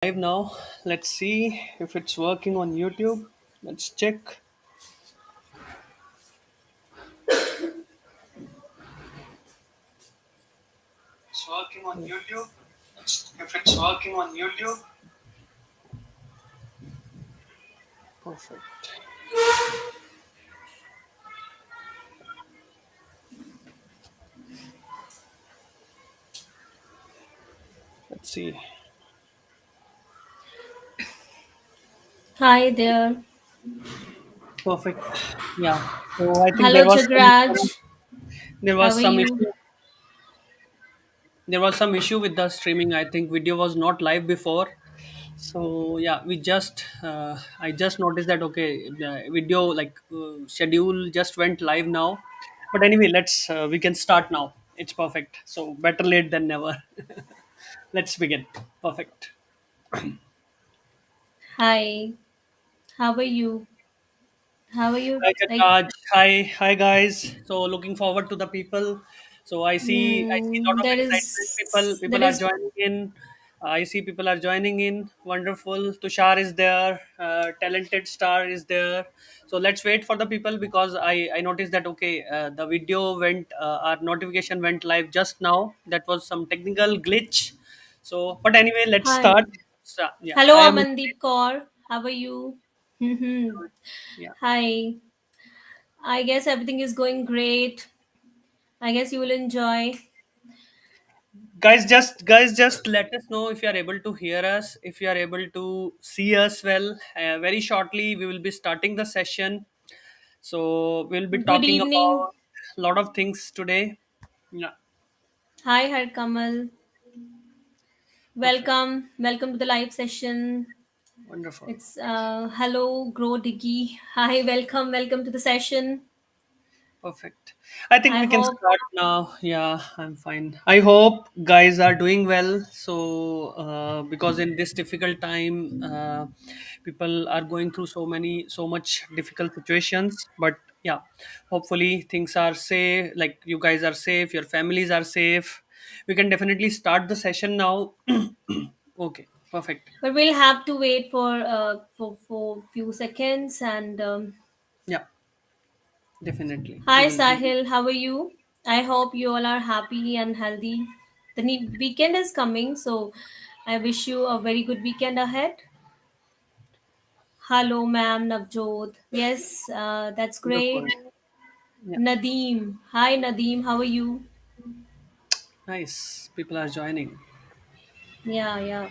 Live now. Let's see if it's working on YouTube. Let's check. It's working on YouTube. If it's working on YouTube, perfect. Let's see. Hi there. Perfect. Yeah. So I think Hello, Chagraj. there How was are some you? issue there was some issue with the streaming. I think video was not live before. So yeah, I just noticed that okay, the video schedule just went live now. But anyway, we can start now. It's perfect. So better late than never. Let's begin. Perfect. Hi. How are you? How are you? Hi Katraj. Hi guys. So looking forward to the people. So I see a lot of There excitement. People is, there people are is, joining in. I see people are joining in. Wonderful. Tushar is there. Talented Star is there. So let's wait for the people because I noticed that okay, the video went our notification went live just now. That was some technical glitch. So but anyway, let's hi. start. So, yeah, Hello, I am. Amandeep Kaur. How are you? Yeah. Hi. I guess everything is going great. I guess you will enjoy. Guys, just let us know if you are able to hear us, if you are able to see us well. Very shortly we will be starting the session, so we'll be Good talking evening. about a lot of things today. Yeah. Hi, Har Kamal. Perfect. Welcome to the live session. Wonderful. It's hello, Grow Diggy. Hi, welcome to the session. Perfect. I think I we can hope start now. Yeah, I'm fine. I hope guys are doing well. So, because in this difficult time, people are going through so much difficult situations. But yeah, hopefully things are safe. Like you guys are safe, your families are safe. We can definitely start the session now. Okay, perfect. but we'll have to wait for few seconds. And Yeah, definitely. We hi, will. Sahil. How are you? I hope you all are happy and healthy. The weekend is coming, so I wish you a very good weekend ahead. Hello, ma'am Navjot. Yes, that's Wonderful. great. Yeah, Nadeem. Hi, Nadeem. How are you? nice. People are joining. Yeah, yeah.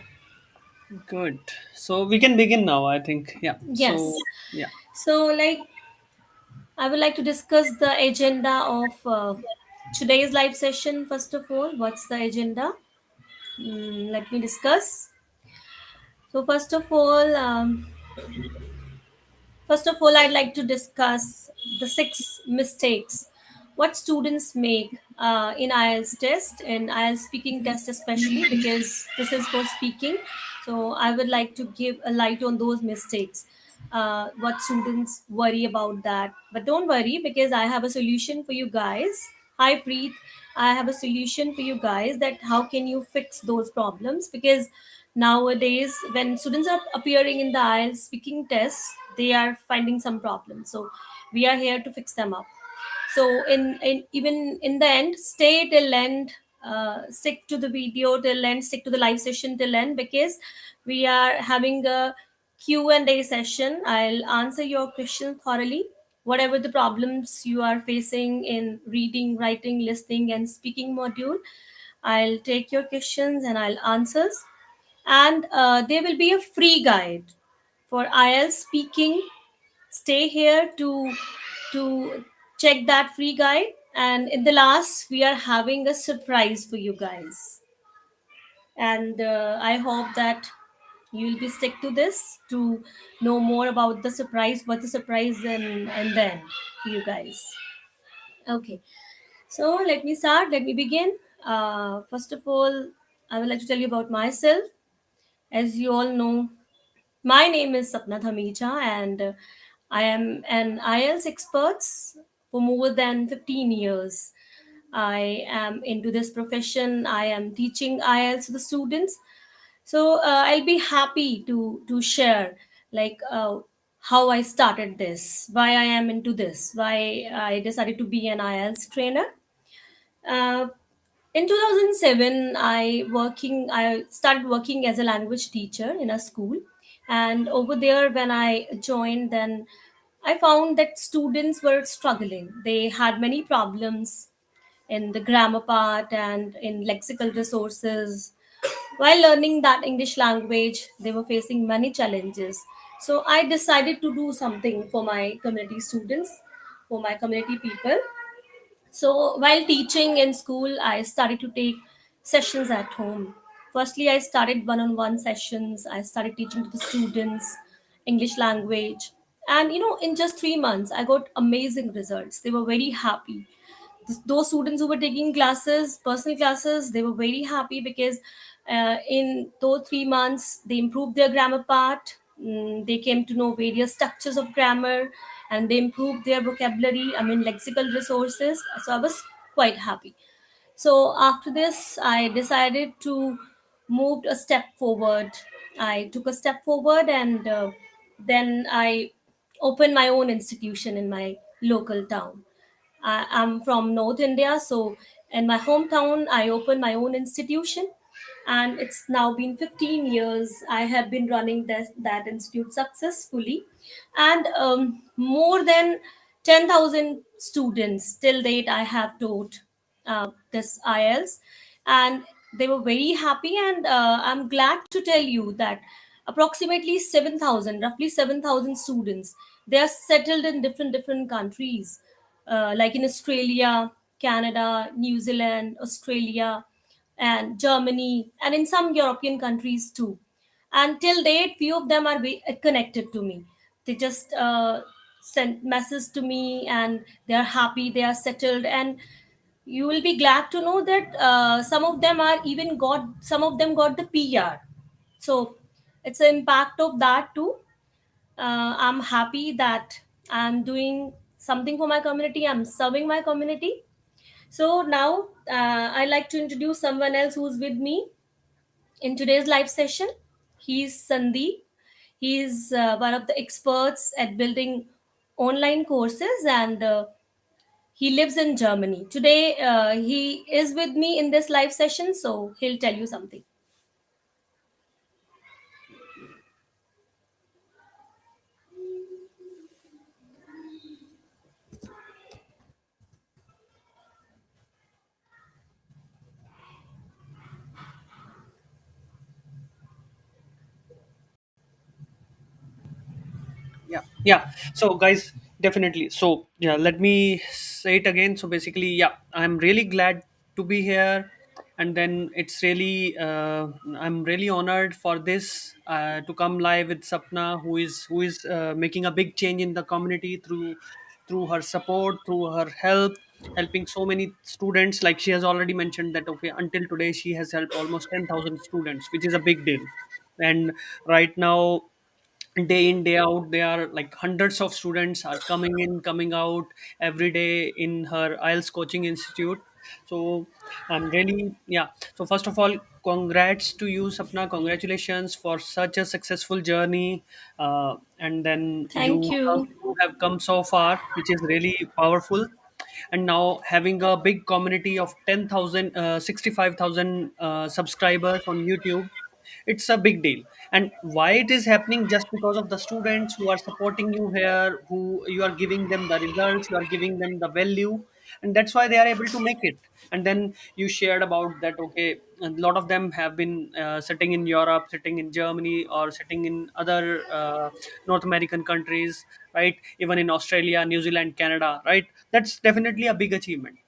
Good. So we can begin now, I think. Yeah. So, Yes. yeah. So, I would like to discuss the agenda of today's live session. First of all, what's the agenda? Let me discuss. So, first of all, I'd like to discuss the six mistakes what students make in IELTS test and IELTS speaking test, especially because this is for speaking. So I would like to give a light on those mistakes. What students worry about that, but don't worry because I have a solution for you guys. Hi Preet, I have a solution for you guys that how can you fix those problems because nowadays when students are appearing in the IELTS speaking tests they are finding some problems, so we are here to fix them up. So in even in the end, stay till end, stick to the video till end, stick to the live session till end because we are having a Q&A session. I'll answer your questions thoroughly. Whatever the problems you are facing in reading, writing, listening and speaking module, I'll take your questions and I'll answers. And there will be a free guide for IELTS speaking. Stay here to check that free guide. And in the last, we are having a surprise for you guys. And I hope that you'll be stick to this to know more about the surprise, what the surprise and then for you guys. Okay, so let me start. Let me begin. First of all, I would like to tell you about myself. As you all know, my name is Sapna Dhamija, and I am an IELTS expert for more than 15 years. I am into this profession. I am teaching IELTS to the students. So I'll be happy to share, like, how I started this, why I am into this, why I decided to be an IELTS trainer. uh, in 2007, I started working as a language teacher in a school. And over there, when I joined, then I found that students were struggling. They had many problems in the grammar part and in lexical resources. While learning that English language, they were facing many challenges. So I decided to do something for my community students, for my community people. So while teaching in school, I started to take sessions at home. Firstly, I started one-on-one sessions. I started teaching to the students English language. And in just 3 months, I got amazing results. They were very happy. Those students who were taking classes, personal classes, they were very happy because in those 3 months, they improved their grammar part. They came to know various structures of grammar, and they improved their vocabulary, I mean, lexical resources. So I was quite happy. So after this, I decided to move a step forward. I took a step forward, and then I opened my own institution in my local town. I'm from North India, so in my hometown, I opened my own institution, and it's now been 15 years. I have been running that institute successfully, and more than 10,000 students till date I have taught this IELTS, and they were very happy. And I'm glad to tell you that approximately 7,000, roughly 7,000 students, they are settled in different countries, like in Australia, Canada, New Zealand, Australia, and Germany, and in some European countries too. And till date, few of them are connected to me. They just send messages to me, and they are happy, they are settled. And you will be glad to know that some of them got the PR. So it's an impact of that too. I'm happy that I'm doing something for my community. I'm serving my community. So now I'd like to introduce someone else who's with me in today's live session. He's Sandeep. He's one of the experts at building online courses, and he lives in Germany. Today, he is with me in this live session, so he'll tell you something. Yeah, so guys, definitely. So yeah, let me say it again. So basically, yeah, I'm really glad to be here. And then it's really I'm really honored for this to come live with Sapna, who is making a big change in the community through her support, through her helping so many students. Like she has already mentioned that, okay, until today she has helped almost 10,000 students, which is a big deal. And right now, day in day out, there are like hundreds of students are coming in, coming out every day in her IELTS coaching institute. So I'm really, yeah, so first of all, congrats to you, Sapna. Congratulations for such a successful journey. And then Thank you. you have come so far, which is really powerful. And now having a big community of 10,000 65,000 subscribers on YouTube, it's a big deal. And why it is happening? Just because of the students who are supporting you here, who you are giving them the results, you are giving them the value, and that's why they are able to make it. And then you shared about that, okay, a lot of them have been sitting in Europe, sitting in Germany, or sitting in other North American countries, right? Even in Australia, New Zealand, Canada, right? That's definitely a big achievement.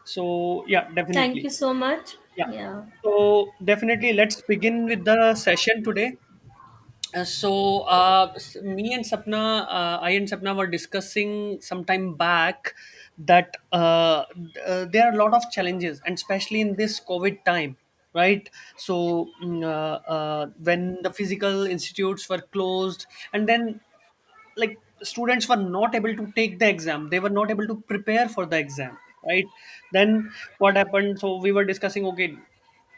So yeah, Thank you definitely. so much. Yeah. Yeah. So definitely, let's begin with the session today. Me and Sapna, I and Sapna were discussing some time back that there are a lot of challenges, and especially in this COVID time, right? So when the physical institutes were closed, and then like students were not able to take the exam, they were not able to prepare for the exam, right? Then what happened? So we were discussing, okay,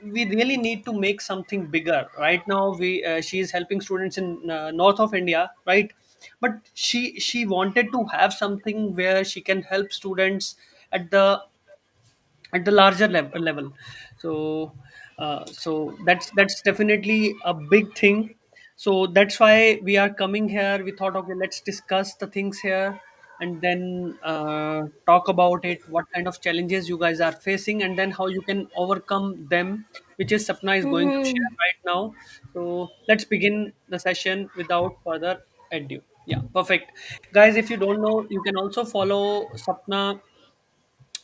we really need to make something bigger. Right now, we she is helping students in north of India, right? But she wanted to have something where she can help students at the larger level. So so that's definitely a big thing. So that's why we are coming here. We thought, okay, let's discuss the things here, and then talk about it, what kind of challenges you guys are facing, and then how you can overcome them, which is Sapna is going to Mm-hmm. share right now. So let's begin the session without further ado. Yeah, perfect. Guys, if you don't know, you can also follow Sapna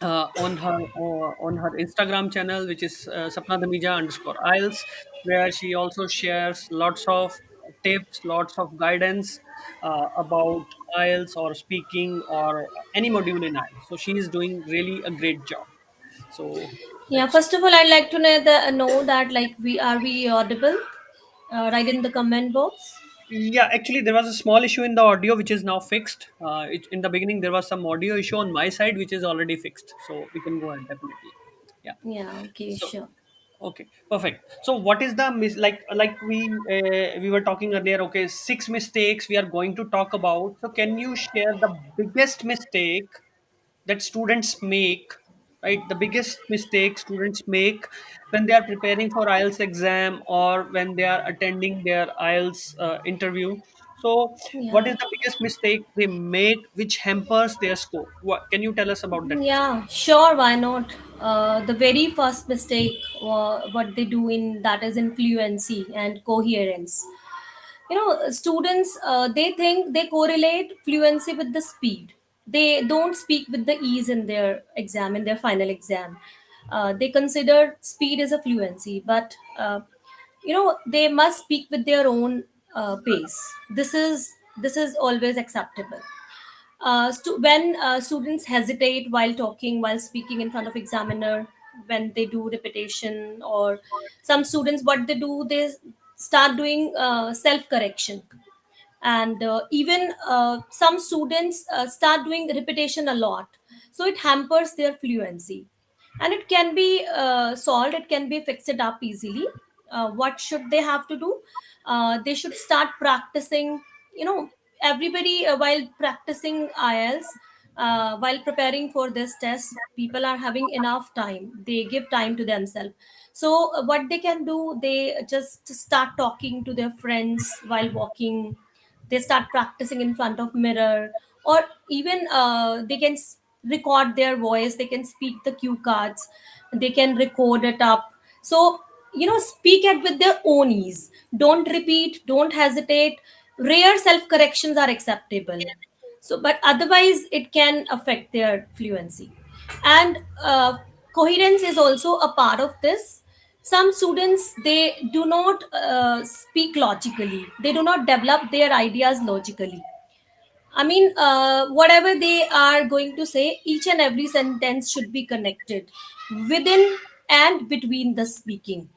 on her Instagram channel, which is Sapna Dhamija underscore IELTS, where she also shares lots of tips, lots of guidance about IELTS or speaking or any module in IELTS. So she is doing really a great job. So Yeah, let's. first of all, I'd like to know that like we audible? Write in the comment box. Yeah, actually, there was a small issue in the audio, which is now fixed. In the beginning, there was some audio issue on my side, which is already fixed. So we can go ahead, definitely. Yeah. Yeah, okay, So sure. okay, perfect. So what is the like we were talking earlier? Okay, six mistakes we are going to talk about. So can you share the biggest mistake that students make? Right, the biggest mistake students make when they are preparing for IELTS exam or when they are attending their IELTS interview. So what Yeah. is the biggest mistake they make which hampers their score? What can you tell us about that mistake? Yeah, sure, why not? The very first mistake, what they do in that is influency and coherence. Students, they think they correlate fluency with the speed. They don't speak with the ease in their exam, in their final exam. They consider speed as a fluency, but they must speak with their own pace. This is always acceptable. When students hesitate while talking, while speaking in front of examiner, when they do repetition, or some students, what they do, they start doing self correction. And even some students start doing repetition a lot, so it hampers their fluency. And it can be solved, it can be fixed it up easily. What should they have to do? They should start practicing. Everybody, while practicing IELTS, while preparing for this test, people are having enough time, they give time to themselves. So what they can do, they just start talking to their friends while walking. They start practicing in front of mirror, or even they can record their voice, they can speak the cue cards, they can record it up. So speak it with their own ease, don't repeat, don't hesitate. Rare self corrections are acceptable, so but otherwise it can affect their fluency. And coherence is also a part of this. Some students, they do not speak logically, they do not develop their ideas logically. I mean, whatever they are going to say, each and every sentence should be connected within and between the speaking.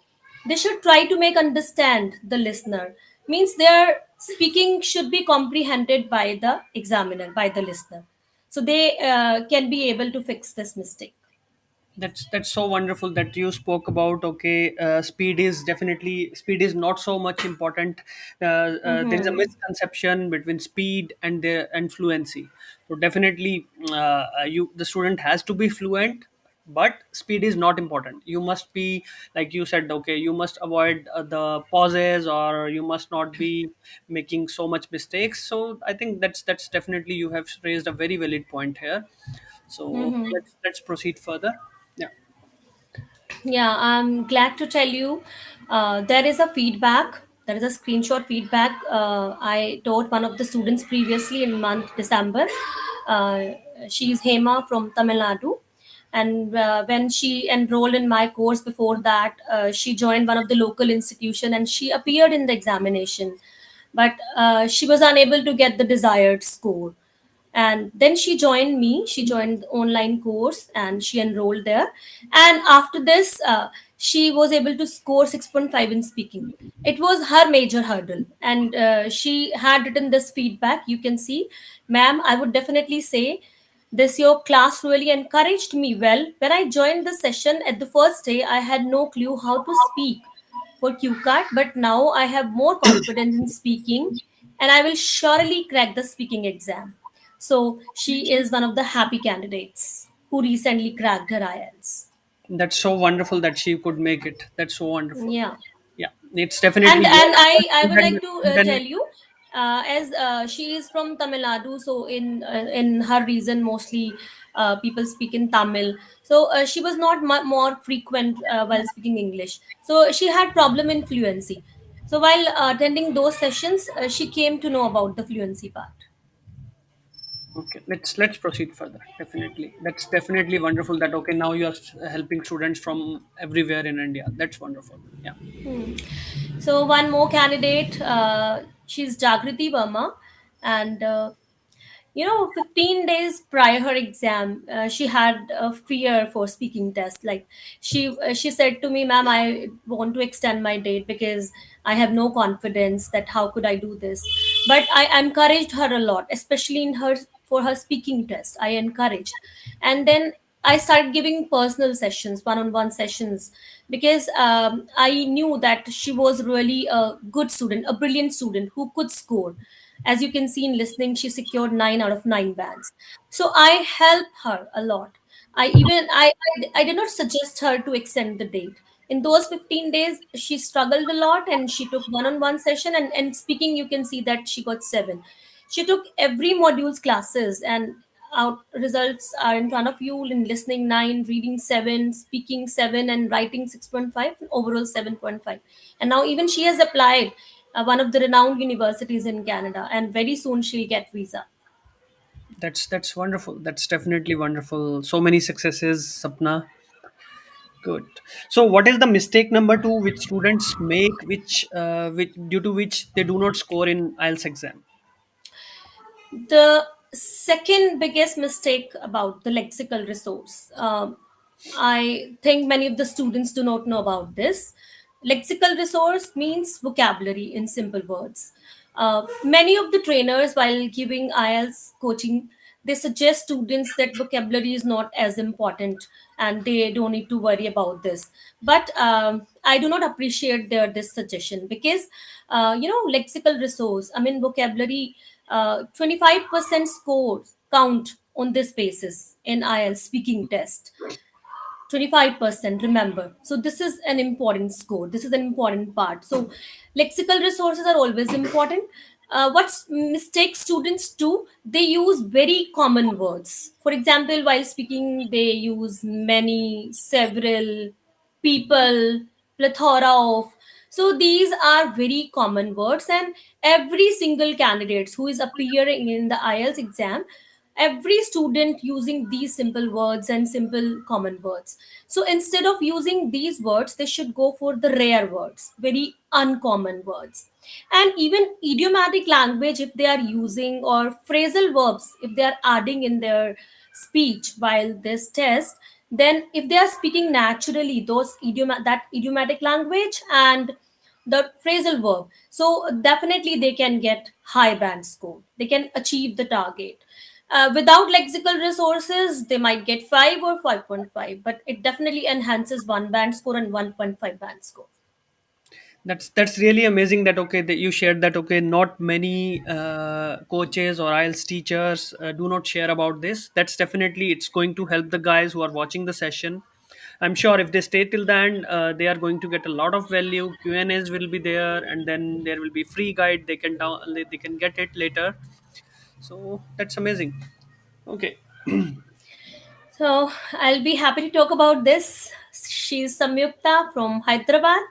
They should try to make understand the listener. Means their speaking should be comprehended by the examiner, by the listener. So they can be able to fix this mistake. That's so wonderful that you spoke about. Okay, speed is not so much important. There is a Mm-hmm. misconception between speed and fluency. So definitely, you the student has to be fluent, but speed is not important. You must be, like you said. Okay, you must avoid the pauses, or you must not be making so much mistakes. So I think that's definitely, you have raised a very valid point here. So Mm-hmm. let's proceed further. Yeah. Yeah, I'm glad to tell you there is a feedback. There is a screenshot feedback. I taught one of the students previously in month December. Uh, she is Hema from Tamil Nadu. And when she enrolled in my course before that, she joined one of the local institution and she appeared in the examination. But she was unable to get the desired score, and then she joined the online course and she enrolled there. And after this, she was able to score 6.5 in speaking. It was her major hurdle, and she had written this feedback. You can see, ma'am, I would definitely say, This your class really encouraged me. Well, when I joined the session at the first day, I had no clue how to speak for QCAT, but now I have more confidence in speaking and I will surely crack the speaking exam. So she is one of the happy candidates who recently cracked her IELTS. That's so wonderful that she could make it. That's so wonderful. Yeah. Yeah, it's definitely And your I effort would and like to then tell you, as she is from Tamil Nadu, so in her region mostly people speak in Tamil. So she was not more frequent while speaking English. So she had problem in fluency. So while attending those sessions, she came to know about the fluency part. okay, let's proceed further. Definitely, that's definitely wonderful. That okay, now you are helping students from everywhere in India. That's wonderful. Yeah, Hmm. So one more candidate, she's Jagriti Verma, and 15 days prior her exam, she had a fear for speaking test. Like she said to me, ma'am, I want to extend my date because I have no confidence that how could I do this. But I encouraged her a lot, especially in her for her speaking test. I encouraged, and then I started giving personal sessions, one-on-one sessions, because I knew that she was really a good student, a brilliant student who could score. As you can see in listening, she secured 9 out of 9 bands. So I helped her a lot. I did not suggest her to extend the date. In those 15 days, she struggled a lot and she took one-on-one session, and speaking, you can see that she got 7. She took every module's classes, and out results are in front of you. In listening 9, reading 7, speaking 7, and writing 6.5, and overall 7.5. And now even she has applied one of the renowned universities in Canada, and very soon she'll get visa. that's wonderful. That's definitely wonderful. So many successes, Sapna. Good. So, what is the mistake number two which students make, which due to which they do not score in IELTS exam? The second biggest mistake about the lexical resource, I think many of the students do not know about this. Lexical resource means vocabulary in simple words. Many of the trainers, while giving IELTS coaching, they suggest students that vocabulary is not as important and they don't need to worry about this. But I do not appreciate their this suggestion because lexical resource, I mean vocabulary, 25% scores count on this basis in IELTS speaking test. 25%, remember. So this is an important score. This is an important part. So lexical resources are always important. What mistake students do, they use very common words. For example, while speaking, they use many, several, people, plethora of. So these are very common words, and every single candidate who is appearing in the IELTS exam, every student using these simple words and simple common words. So instead of using these words, they should go for the rare words, very uncommon words. And even idiomatic language, if they are using, or phrasal verbs, if they are adding in their speech while this test, then if they are speaking naturally, that idiomatic language and the phrasal verb, so definitely they can get high band score. They can achieve the target. Without lexical resources, they might get 5 or 5.5, but it definitely enhances one band score and 1.5 band score. That's really amazing that okay that you shared that okay not many coaches or IELTS teachers do not share about this. That's definitely it's going to help the guys who are watching the session. I'm sure if they stay till the end, they are going to get a lot of value. Q&As will be there, and then there will be free guide. They can get it later. So that's amazing. Okay. So I'll be happy to talk about this. She's Samyukta from Hyderabad,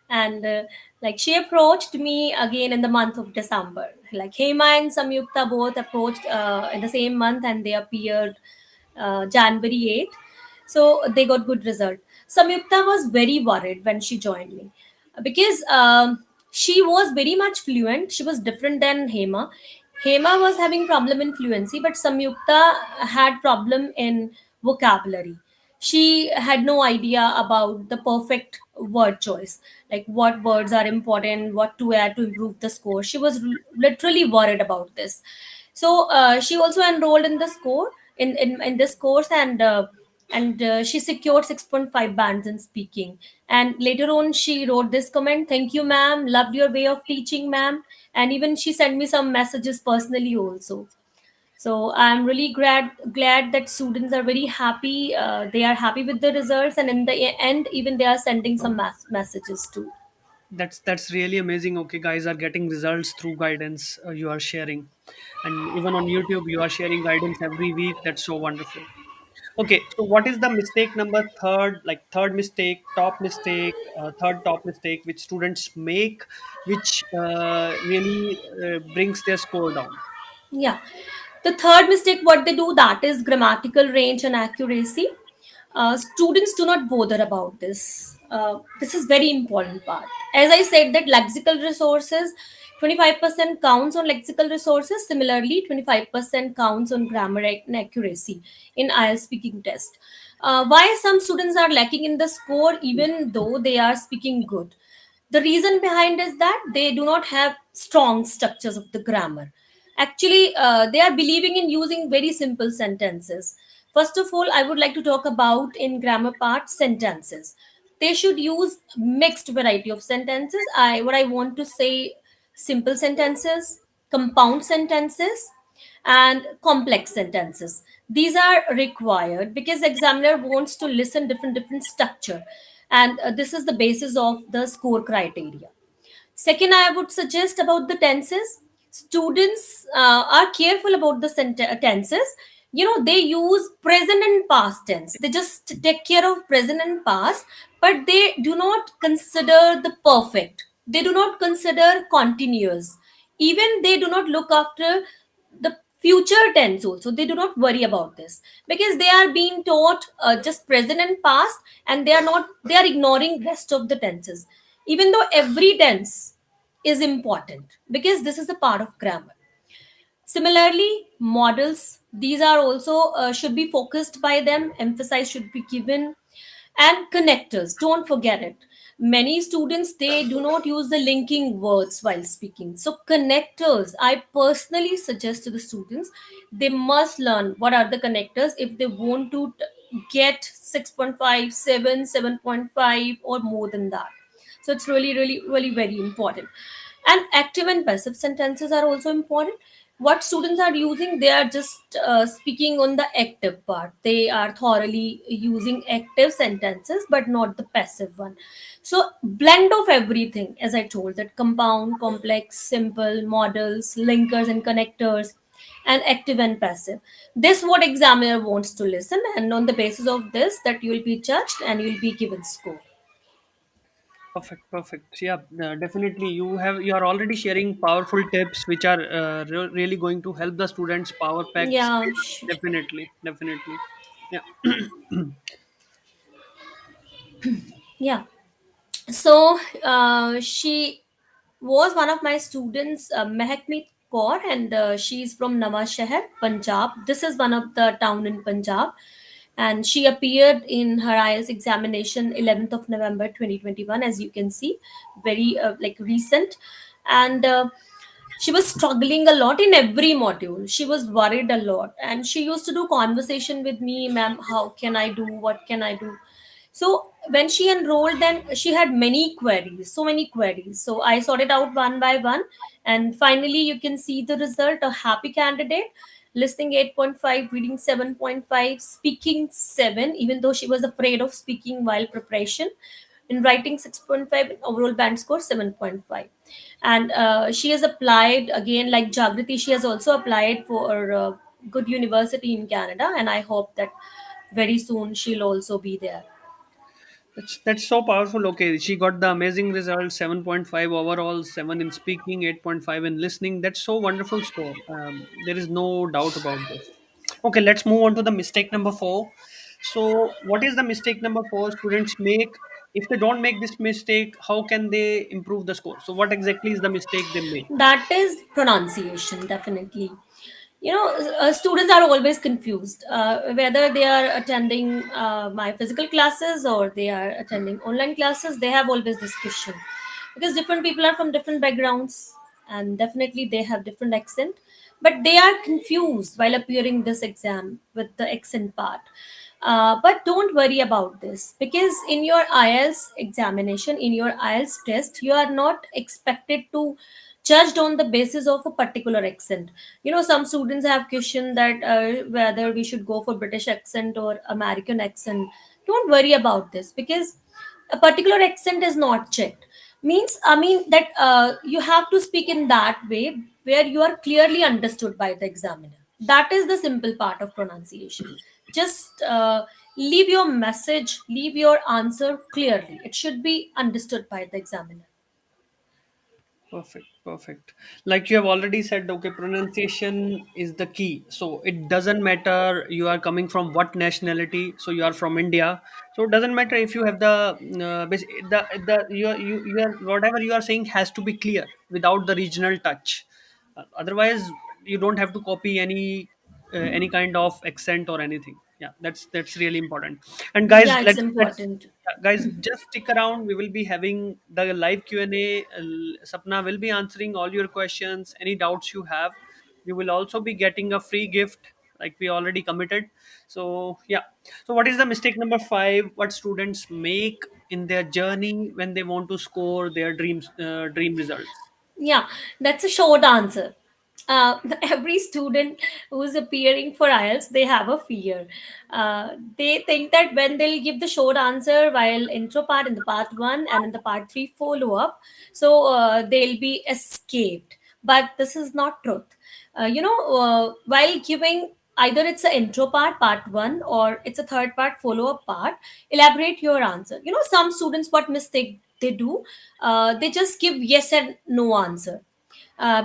and like she approached me again in the month of December. Like Hema and Samyukta both approached in the same month, and they appeared January 8th. So they got good result. Samyukta was very worried when she joined me because she was very much fluent. She was different than Hema. Hema was having problem in fluency, but Samyukta had problem in vocabulary. She had no idea about the perfect word choice, like what words are important, what to add to improve the score. She was literally worried about this. So she also enrolled in the score in this course, and she secured 6.5 bands in speaking. And later on she wrote this comment: "Thank you, ma'am, loved your way of teaching, ma'am." And even she sent me some messages personally also. So I'm really glad that students are very happy. They are happy with the results, and in the end, even they are sending some messages too. That's really amazing. Okay, guys are getting results through guidance you are sharing, and even on YouTube you are sharing guidance every week. That's so wonderful. Okay, so what is the mistake number third, like third mistake, top mistake, third top mistake which students make, which really brings their score down? Yeah. The third mistake, what they do, that is grammatical range and accuracy. Students do not bother about this. This is very important part. As I said, that lexical resources, 25% counts on lexical resources. Similarly, 25% counts on grammar and accuracy in IELTS speaking test. Why some students are lacking in the score even though they are speaking good? The reason behind is that they do not have strong structures of the grammar. Actually, they are believing in using very simple sentences. First of all, I would like to talk about in grammar part sentences. They should use mixed variety of sentences. I want to say: simple sentences, compound sentences, and complex sentences. These are required because examiner wants to listen different structure, and this is the basis of the score criteria. Second, I would suggest about the tenses. Students are careful about the tenses. You know, they use present and past tense. They just take care of present and past, but they do not consider the perfect. They do not consider continuous. Even they do not look after the future tense also. They do not worry about this because they are being taught just present and past, and they are ignoring rest of the tenses, even though every tense is important because this is a part of grammar. Similarly, models, these are also should be focused by them, emphasis should be given. And connectors, don't forget it. Many students, they do not use the linking words while speaking. So connectors, I personally suggest to the students, they must learn what are the connectors if they want to get 6.5, 7, 7.5, or more than that. So it's really very important. And active and passive sentences are also important. What students are using, they are just speaking on the active part. They are thoroughly using active sentences but not the passive one. So blend of everything, as I told, that compound, complex, simple, models, linkers and connectors, and active and passive. This what examiner wants to listen, and on the basis of this, that you will be judged and you will be given score. Perfect, perfect. Yeah, definitely. You are already sharing powerful tips, which are really going to help the students power pack. Yeah, Definitely, definitely. Yeah. yeah. So she was one of my students, Mehakmeet Kaur, and she's from Nawa Shahar, Punjab. This is one of the town in Punjab, and she appeared in her IELTS examination 11th of November 2021, as you can see, very like recent. And she was struggling a lot in every module. She was worried a lot, and she used to do conversation with me, ma'am, how can I do, what can I do. So when she enrolled, then she had many queries, so many queries. So I sorted out one by one, and finally you can see the result: a happy candidate. Listening 8.5, reading 7.5, speaking 7, even though she was afraid of speaking while preparation. In writing 6.5, and overall band score 7.5. And she has applied again, like Jagriti, she has also applied for a good university in Canada, and I hope that very soon she'll also be there. That's so powerful. Okay, she got the amazing result, 7.5 overall, 7 in speaking, 8.5 in listening. That's so wonderful score. There is no doubt about this. Okay, let's move on to the mistake number 4. So, what is the mistake number 4 students make? If they don't make this mistake, how can they improve the score? So, what exactly is the mistake they make? That is pronunciation, definitely. You know, students are always confused whether they are attending my physical classes or they are attending online classes. They have always this question because different people are from different backgrounds, and definitely they have different accent, but they are confused while appearing this exam with the accent part. But don't worry about this, because in your IELTS examination, in your IELTS test, you are not expected to judged on the basis of a particular accent. You know, some students have questioned that whether we should go for British accent or American accent. Don't worry about this, because a particular accent is not checked. Means, I mean that you have to speak in that way where you are clearly understood by the examiner. That is the simple part of pronunciation. Just leave your message, leave your answer clearly. It should be understood by the examiner. Perfect, perfect. Like you have already said, okay, pronunciation is the key. So it doesn't matter you are coming from what nationality. So you are from India. So it doesn't matter if you have the you are whatever you are saying has to be clear without the regional touch. Otherwise, you don't have to copy any kind of accent or anything. Yeah, that's really important. And guys, Yeah, it's let's important. guys, just stick around. We will be having the live Q&A. Sapna will be answering all your questions, any doubts you have. You will also be getting a free gift, like we already committed. So yeah. So what is the mistake number 5? What students make in their journey when they want to score their dream results? Yeah, that's a short answer. Every student who's appearing for IELTS, they have a fear. They think that when they'll give the short answer while intro part in the part one and in the part three follow up, so they'll be escaped. But this is not truth. While giving either it's an intro part, part one, or it's a third part follow up part, elaborate your answer. You know, some students, what mistake they do, they just give yes and no answer,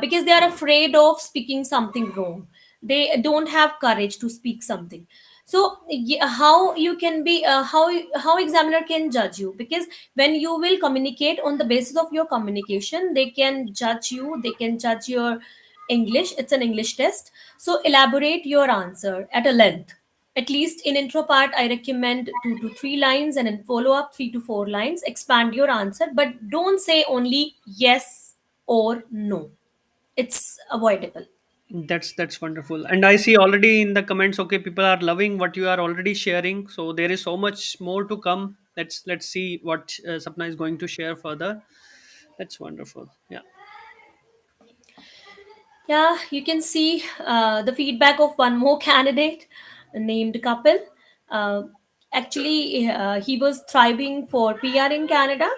because they are afraid of speaking something wrong. They don't have courage to speak something. So how you can be how examiner can judge you? Because when you will communicate on the basis of your communication, they can judge you, they can judge your English. It's an English test. So elaborate your answer at a length. At least in intro part, I recommend 2 to 3 lines, and in follow up, 3 to 4 lines. Expand your answer, but don't say only yes or no. It's avoidable. That's wonderful. And I see already in the comments, okay, people are loving what you are already sharing. So there is so much more to come. Let's see what Sapna is going to share further. That's wonderful. Yeah. Yeah, you can see the feedback of one more candidate named Kapil. Uh, he was thriving for PR in Canada,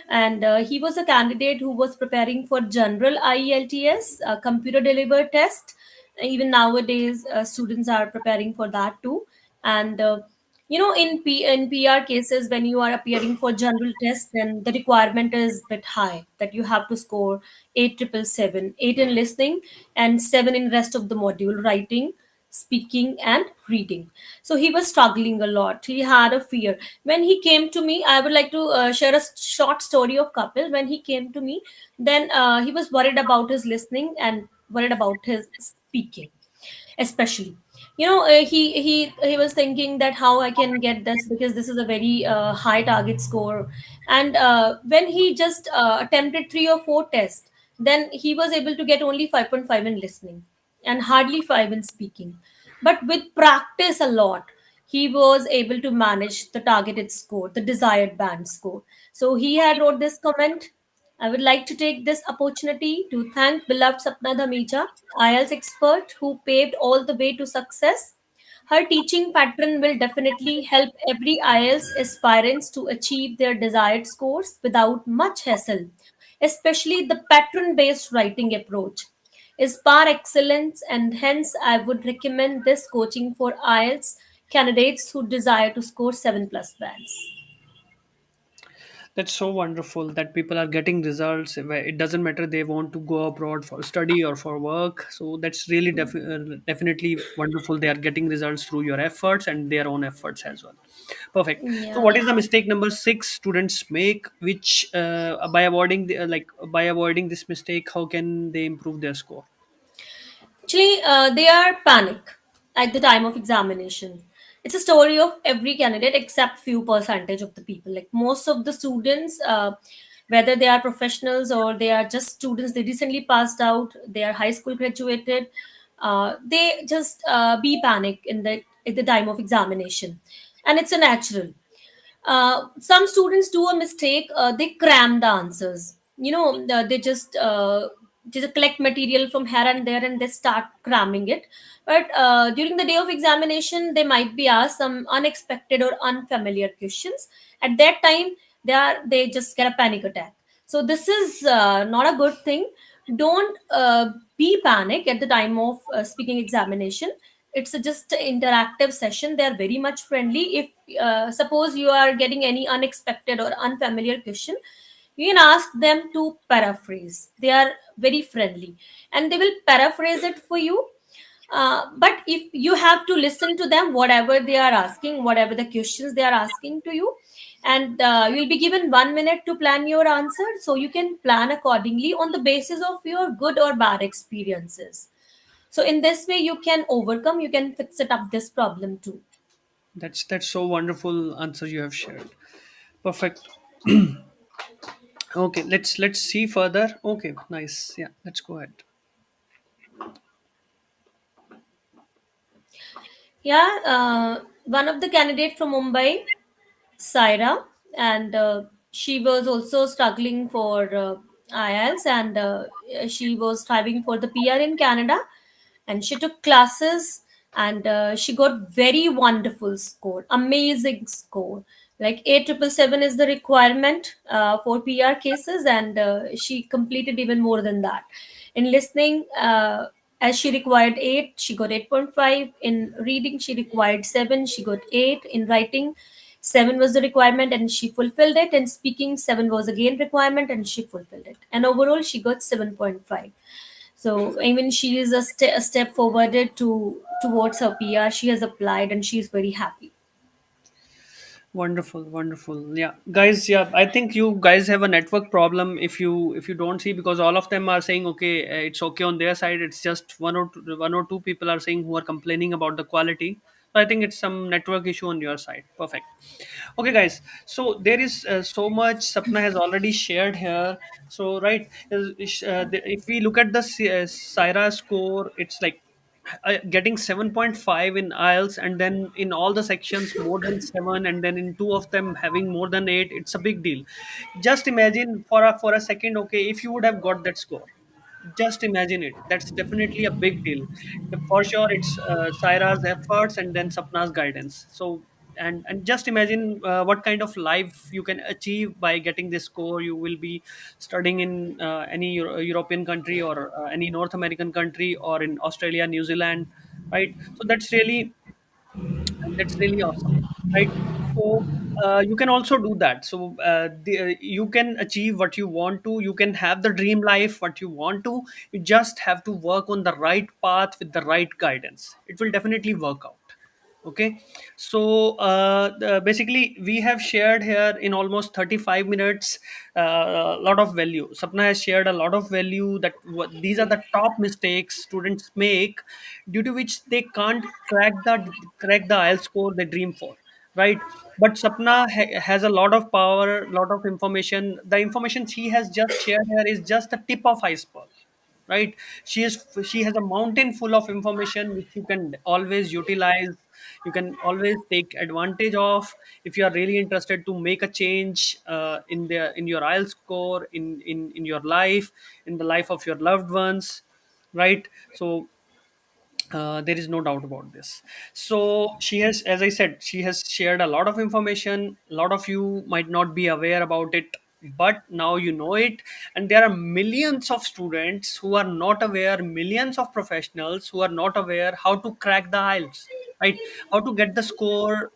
and he was a candidate who was preparing for general IELTS, computer delivered test. Even nowadays, students are preparing for that too. And in PR cases, when you are appearing for general test, then the requirement is bit high, that you have to score 8,777, 8 in listening and 7 in rest of the module, writing, speaking and reading. So he was struggling a lot. He had a fear. When he came to me, I would like to share a short story of Kapil. When he came to me, then he was worried about his listening and worried about his speaking, especially. He was thinking that how I can get this, because this is a very high target score. And when he just attempted 3 or 4 tests, then he was able to get only 5.5 in listening and hardly 5 in speaking. But with practice a lot, he was able to manage the targeted score, the desired band score. So he had wrote this comment: I would like to take this opportunity to thank beloved Sapna Dhamija, IELTS expert who paved all the way to success. Her teaching pattern will definitely help every IELTS aspirants to achieve their desired scores without much hassle, especially the pattern-based writing approach is par excellence, and hence I would recommend this coaching for IELTS candidates who desire to score 7 plus bands. That's so wonderful that people are getting results. It doesn't matter they want to go abroad for study or for work. So that's really definitely wonderful. They are getting results through your efforts and their own efforts as well. Perfect. So what Yeah. is the mistake number 6 students make, which by avoiding by avoiding this mistake, how can they improve their score? Actually, they are panic at the time of examination. It's a story of every candidate except few percentage of the people. Like most of the students, whether they are professionals or they are just students, they recently passed out, they are high school graduated, they just be panic in the at the time of examination, and it's a natural. Some students do a mistake, they cram the answers, they just collect material from here and there and they start cramming it. But during the day of examination they might be asked some unexpected or unfamiliar questions. At that time they just get a panic attack. So this is not a good thing. Don't be panic at the time of speaking examination. It's just an interactive session. They are very much friendly. If suppose you are getting any unexpected or unfamiliar question, you can ask them to paraphrase. They are very friendly and they will paraphrase it for you. But if you have to listen to them, whatever they are asking, whatever the questions they are asking to you, and you'll be given 1 minute to plan your answer, so you can plan accordingly on the basis of your good or bad experiences. So in this way you can overcome, you can fix it up this problem too. That's so wonderful answer you have shared. Perfect. Okay, let's see further. Okay, nice. Yeah, let's go ahead. Yeah, one of the candidate from Mumbai, Saira, and she was also struggling for IELTS, and she was striving for the PR in Canada, and she took classes, and she got very wonderful score, amazing score. Like 8777 is the requirement for PR cases, and she completed even more than that. In listening, as she required 8, she got 8.5. In reading, she required 7, she got 8. In writing, 7 was the requirement and she fulfilled it. And speaking, 7 was again requirement and she fulfilled it. And overall, she got 7.5. So even she is a step forwarded towards her PR. She has applied and she is very happy. Wonderful, wonderful. Yeah, guys. Yeah, I think you guys have a network problem if you don't see, because all of them are saying okay, it's okay on their side. It's just one or two people are saying who are complaining about the quality. So I think it's some network issue on your side. Perfect. Okay, guys. So there is so much Sapna has already shared here. So right, if we look at the Saira score, it's like getting 7.5 in IELTS, and then in all the sections more than 7, and then in two of them having more than 8. It's a big deal. Just imagine for a second, okay, if you would have got that score, just imagine it. That's definitely a big deal. For sure, it's Saira's efforts and then Sapna's guidance. So and just imagine what kind of life you can achieve by getting this score. You will be studying in any European country, or any North American country, or in Australia, New Zealand, right? So that's really awesome, right? So you can also do that. So you can achieve what you want to. You can have the dream life what you want to. You just have to work on the right path with the right guidance. It will definitely work out. Okay, so basically we have shared here in almost 35 minutes a lot of value. Sapna has shared a lot of value, that these are the top mistakes students make, due to which they can't crack the IELTS score they dream for, right? But Sapna has a lot of power, lot of information. The information she has just shared here is just the tip of iceberg, right? She has a mountain full of information which you can always utilize. You can always take advantage of if you are really interested to make a change in your IELTS score, in your life, in the life of your loved ones, right? So there is no doubt about this. So she has, as I said, she has shared a lot of information. A lot of you might not be aware about it, but now you know it. And there are millions of students who are not aware, millions of professionals who are not aware how to crack the IELTS, right? How to get the score,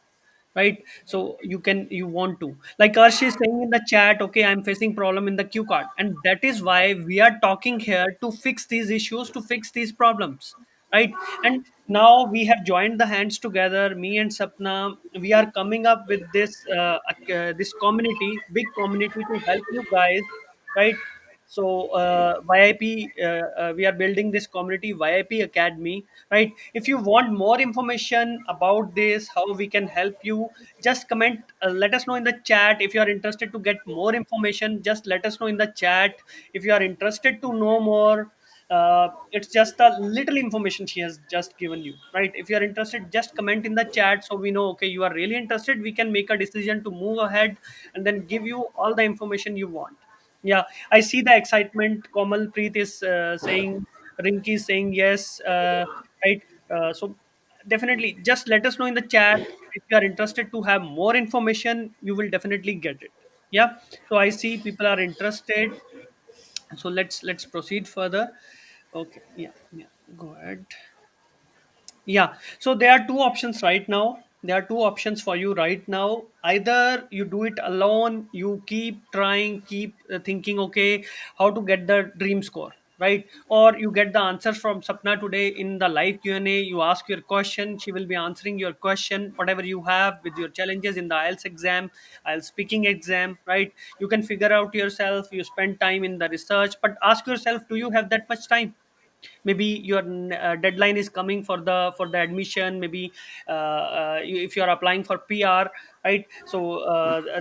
right? So you want to, like Arsh is saying in the chat, okay, I'm facing problem in the Q card, and that is why we are talking here, to fix these issues, to fix these problems, right? And now we have joined the hands together, me and Sapna. We are coming up with this this community, big community, to help you guys, right? So we are building this community YIP Academy, right? If you want more information about this, how we can help you, just comment, let us know in the chat. If you are interested to get more information, just let us know in the chat. If you are interested to know more, it's just a little information she has just given you, right? If you are interested, just comment in the chat so we know, okay, you are really interested. We can make a decision to move ahead and then give you all the information you want. Yeah, I see the excitement. Komal Preet is saying, Rinky is saying yes, right? So definitely, just let us know in the chat. If you are interested to have more information, you will definitely get it. Yeah. So I see people are interested. So let's proceed further. Okay. Yeah. Yeah. Go ahead. Yeah. So there are two options right now. There are two options for you right now. Either you do it alone, you keep trying, keep thinking, okay, how to get the dream score, right? Or you get the answers from Sapna today in the live Q&A. You ask your question, she will be answering your question, whatever you have with your challenges in the IELTS exam, IELTS speaking exam, right? You can figure out yourself. You spend time in the research, but ask yourself, do you have that much time? Maybe your deadline is coming for the admission. Maybe if you are applying for PR, right? So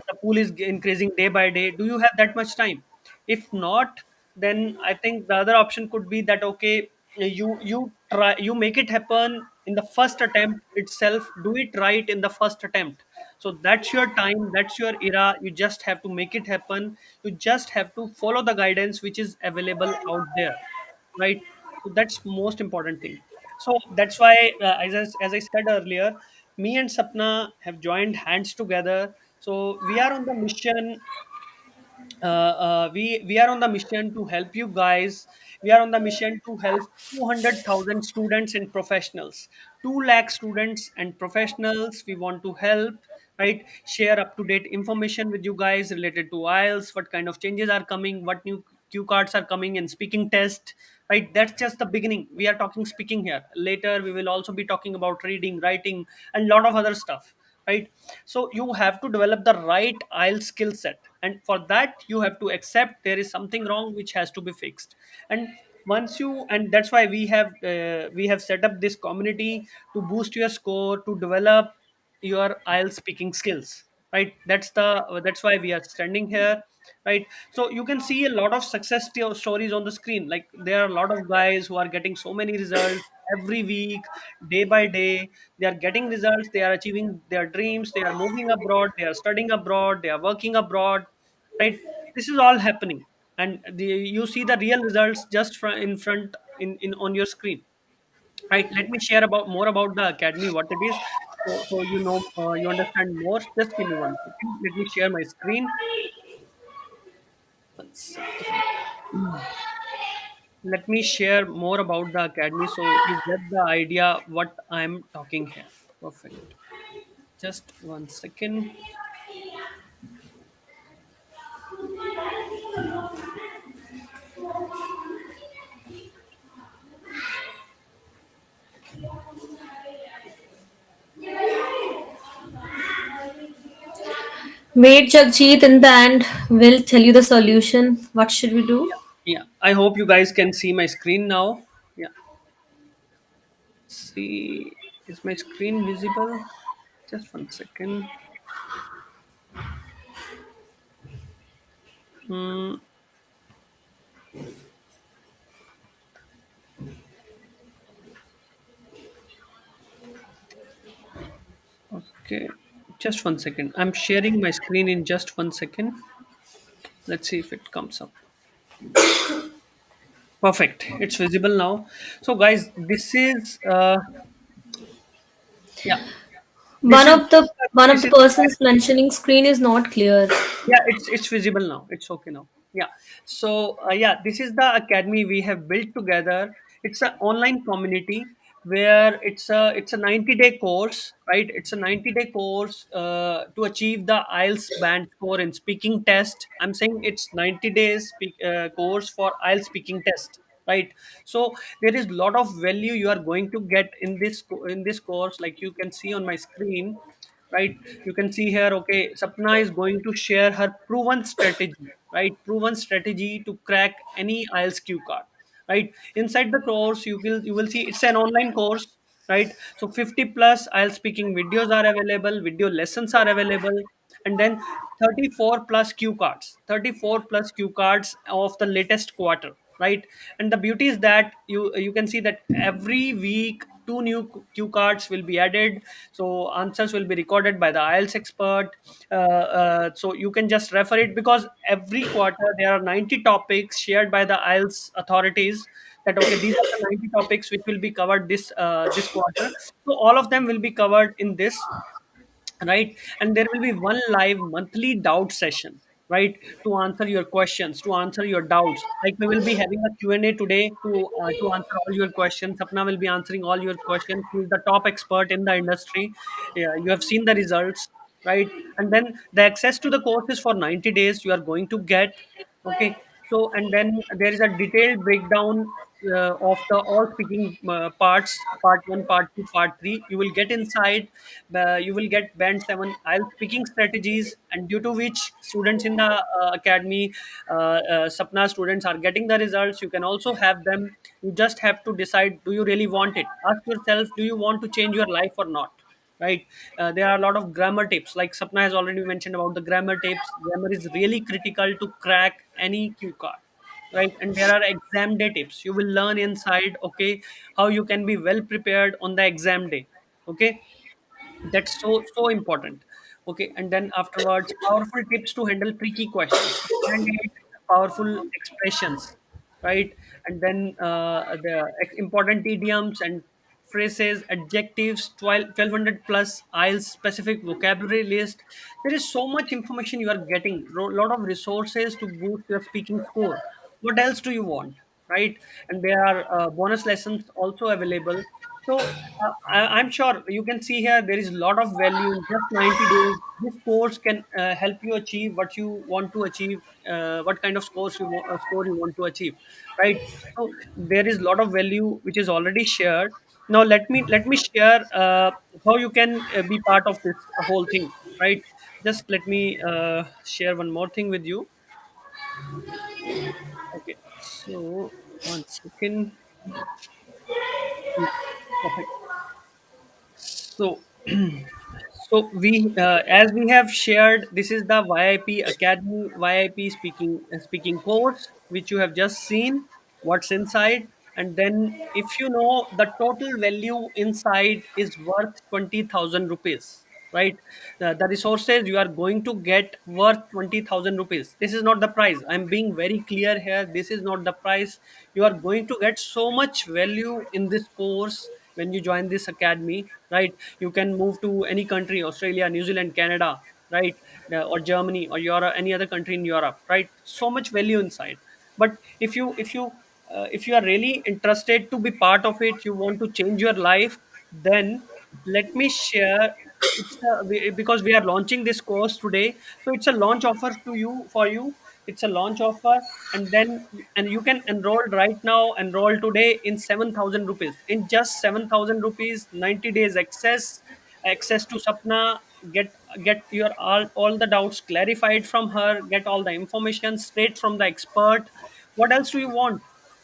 the pool is increasing day by day. Do you have that much time? If not, then I think the other option could be that, okay, you try, you make it happen in the first attempt itself. Do it right in the first attempt. So that's your time, that's your era. You just have to make it happen. You just have to follow the guidance which is available out there, right? So that's most important thing. So that's why, as I said earlier, me and Sapna have joined hands together. So we are on the mission. We are on the mission to help you guys. We are on the mission to help 200,000 students and professionals, 2 lakh students and professionals. We want to help, right? Share up to date information with you guys related to IELTS, what kind of changes are coming, what new Q cards are coming in speaking test, right? That's just the beginning. We are talking speaking here. Later we will also be talking about reading, writing, and lot of other stuff, right? So you have to develop the right IELTS skill set, and for that you have to accept there is something wrong which has to be fixed. And once you, and that's why we have set up this community to boost your score, to develop your IELTS speaking skills, right? That's why we are standing here, right? So you can see a lot of success stories on the screen. Like, there are a lot of guys who are getting so many results every week, day by day. They are getting results, they are achieving their dreams, they are moving abroad, they are studying abroad, they are working abroad, right? This is all happening, and you see the real results just in front, in on your screen, right? Let me share about more about the academy, what it is, so you know, you understand more. Just give me one second. Let me share my screen. One second. Let me share more about the academy so you get the idea what I'm talking here. Perfect. Just one second. Wait, Jagjit, in the end, we'll tell you the solution. What should we do? Yeah, I hope you guys can see my screen now. Yeah, see, is my screen visible? Just one second. Hmm, okay, just one second. I'm sharing my screen in just one second. Let's see if it comes up. Perfect. It's visible now. So, guys, this is yeah. This One is of the one of this the is persons mentioning screen is not clear. yeah, it's visible now. It's okay now. Yeah. So yeah, this is the academy we have built together. It's an online community where it's a 90-day course, right? It's a 90-day course to achieve the IELTS band score in speaking test. I'm saying it's 90 days course for IELTS speaking test, right? So there is a lot of value you are going to get in this in this course, like you can see on my screen, right? You can see here, okay, Sapna is going to share her proven strategy, right? Proven strategy to crack any IELTS Q card, right? Inside the course, you will see it's an online course, right? So 50 plus IELTS speaking videos are available, video lessons are available, and then 34 plus Q cards, 34 plus Q cards of the latest quarter, right? And the beauty is that you can see that every week two new Q cards will be added, so answers will be recorded by the IELTS expert. So you can just refer it, because every quarter there are 90 topics shared by the IELTS authorities, that okay, these are the 90 topics which will be covered this quarter. So all of them will be covered in this, right? And there will be one live monthly doubt session, right, to answer your questions, to answer your doubts. Like we will be having a Q&A today to answer all your questions. Sapna will be answering all your questions. He is the top expert in the industry. Yeah, you have seen the results, right? And then the access to the course is for 90 days you are going to get. Okay, so and then there is a detailed breakdown of the all speaking parts, part 1, part 2, part 3. You will get inside, you will get band 7 IELTS speaking strategies, and due to which students in the academy, Sapna students are getting the results. You can also have them. You just have to decide, do you really want it? Ask yourself, do you want to change your life or not? Right? There are a lot of grammar tips, like Sapna has already mentioned about the grammar tips. Grammar is really critical to crack any Q card, right? And there are exam day tips. You will learn inside, okay, how you can be well prepared on the exam day. Okay, that's so important. Okay, and then afterwards, powerful tips to handle tricky questions, and powerful expressions, right? And then the important idioms and phrases, adjectives, 1200 plus IELTS specific vocabulary list. There is so much information you are getting, lot of resources to boost your speaking score. What else do you want, right? And there are bonus lessons also available. So I'm sure you can see here there is a lot of value in just 90 days. This course can help you achieve what you want to achieve, what kind of score you want to achieve, right? So there is a lot of value which is already shared. Now let me share how you can be part of this whole thing, right? Just let me share one more thing with you. Okay, so one second. Yeah, perfect. So, so as we have shared, this is the YIP Academy YIP speaking course, which you have just seen. What's inside, and then if you know the total value inside is worth 20,000 rupees, right? The resources you are going to get worth 20,000 rupees. This is not the price. I'm being very clear here. This is not the price. You are going to get so much value in this course when you join this academy, right? You can move to any country, Australia, New Zealand, Canada, right? Or Germany, or Europe, any other country in Europe, right? So much value inside. But if you are really interested to be part of it, you want to change your life, then let me share. Because we are launching this course today, so it's a launch offer to you for you. It's a launch offer, and then and you can enroll right now, enroll today in 7,000 rupees. In just 7,000 rupees, 90 days access to Sapna. Get your all the doubts clarified from her. Get all the information straight from the expert. What else do you want?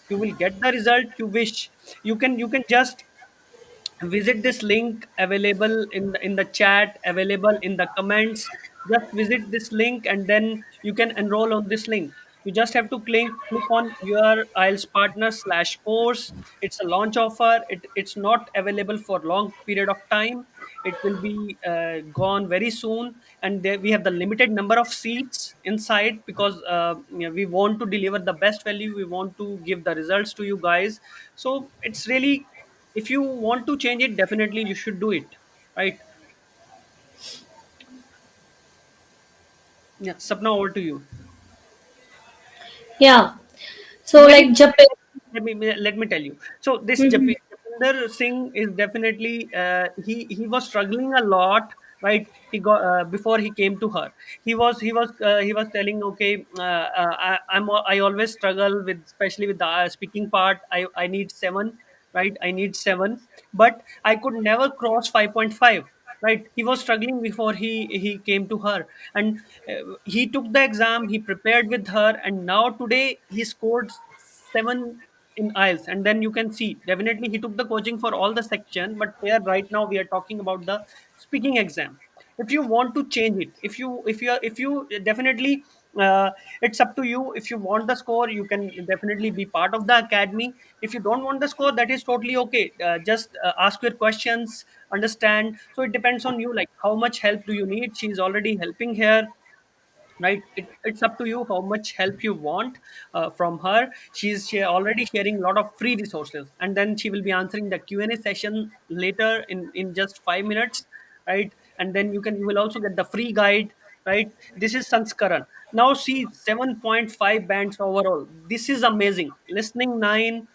You will get the result you wish. You can just visit this link available in the chat, available in the comments. Just visit this link, and then you can enroll on this link. You just have to click on your IELTS partner slash course. It's a launch offer. It's not available for long period of time. It will be gone very soon, and there we have the limited number of seats inside, because we want to deliver the best value. We want to give the results to you guys. So it's really, if you want to change it, definitely you should do it, right? Yeah, Sapna, over to you. Yeah. So So very, like Japan. let me tell you. So this Mhm. Japinder Singh is definitely he was struggling a lot, right? He got before he came to her. He was telling, okay, I always struggle with, especially with the speaking part. I need seven, right? I need seven, but I could never cross 5.5. right? He was struggling before he came to her, and he took the exam, he prepared with her, and now today he scored 7 in IELTS. And then you can see definitely he took the coaching for all the section, but here right now we are talking about the speaking exam. If you want to change it, if you definitely, it's up to you. If you want the score, you can definitely be part of the academy. If you don't want the score, that is totally okay. Just ask your questions, understand. So it depends on you, like how much help do you need. She's already helping here, right? It's up to you how much help you want from her. She already sharing a lot of free resources, and then she will be answering the Q&A session later in just 5 minutes, right? And then you will also get the free guide, right? This is Sanskaran. Now see, 7.5 bands overall. This is amazing. Listening 9,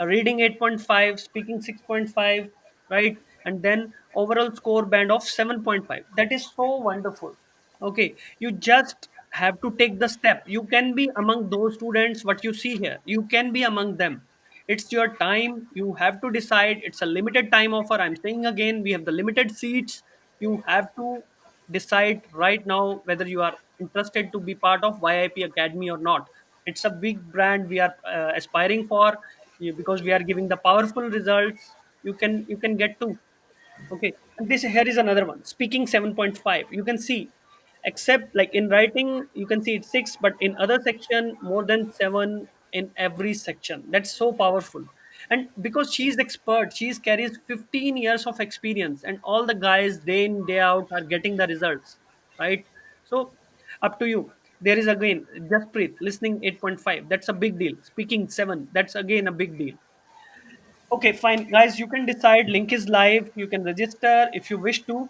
reading 8.5, speaking 6.5, right? And then overall score band of 7.5. That is so wonderful. Okay, you just have to take the step. You can be among those students what you see here. You can be among them. It's your time. You have to decide. It's a limited time offer. I'm saying again, we have the limited seats. You have to decide right now whether you are interested to be part of YIP Academy or not. It's a big brand we are aspiring for, because we are giving the powerful results. You can get to. Okay, and this here is another one. Speaking 7.5. You can see, except like in writing, you can see it's 6, but in other section, more than 7 in every section. That's so powerful. And because she's expert, she's carries 15 years of experience, and all the guys day in, day out are getting the results, right? So up to you. There is again Jasprit, listening 8.5. That's a big deal. Speaking 7. That's again a big deal. Okay, fine. Guys, you can decide. Link is live. You can register if you wish to.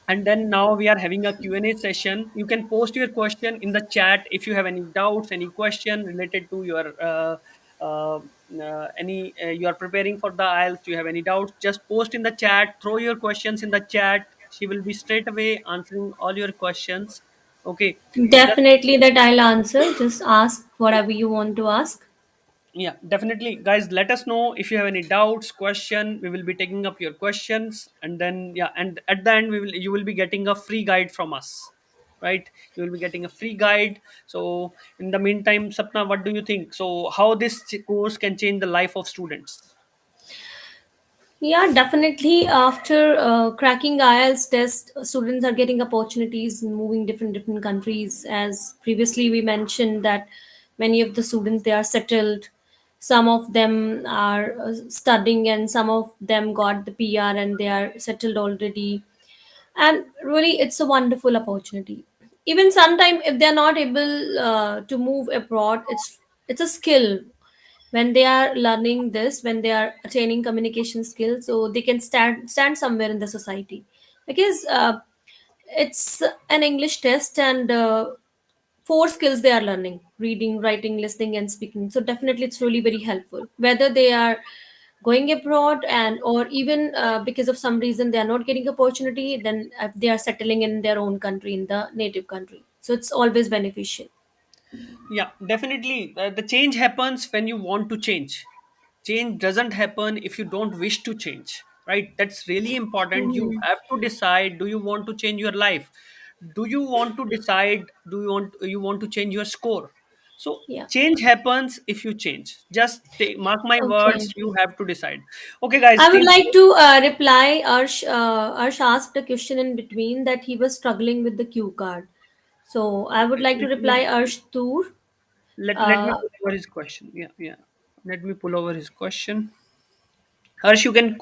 And then now we are having a Q&A session. You can post your question in the chat if you have any doubts, any question related to your uh, any you are preparing for the IELTS. You have any doubts? Just post in the chat. Throw your questions in the chat. She will be straight away answering all your questions. Okay. Just Definitely, that I'll answer. Just ask yeah. whatever you want to ask. Yeah, definitely, guys. Let us know if you have any doubts, question. We will be taking up your questions, and then yeah, and at the end, you will be getting a free guide from us, right? You will be getting a free guide. So in the meantime, Sapna, what do you think? So how this course can change the life of students? Yeah, definitely. After cracking IELTS test, students are getting opportunities in moving different countries. As previously we mentioned that many of the students they are settled. Some of them are studying, and some of them got the PR and they are settled already. And really, it's a wonderful opportunity. Even sometime if they are not able to move abroad, it's a skill when they are learning this, when they are attaining communication skills, so they can stand somewhere in the society, because it's an English test, and four skills they are learning: reading, writing, listening, and speaking. So definitely it's really very helpful whether they are going abroad, and or even because of some reason they are not getting opportunity, then they are settling in their own country, in the native country, so it's always beneficial. Yeah, definitely. The change happens when you want to change. Change doesn't happen if you don't wish to change, right? That's really important. You Mhm. have to decide, do you want to change your life? Do you want to decide, do you want to change your score? So Yeah. change happens if you change. Just mark my Okay. words, you have to decide. Okay, guys, I would stay like tuned. to reply. Arsh asked a question in between that he was struggling with the cue card. So I would like to reply Arsh Toor. Let me Uh, pull over his question. Yeah, yeah. Let me pull over his question. Harsh, you can,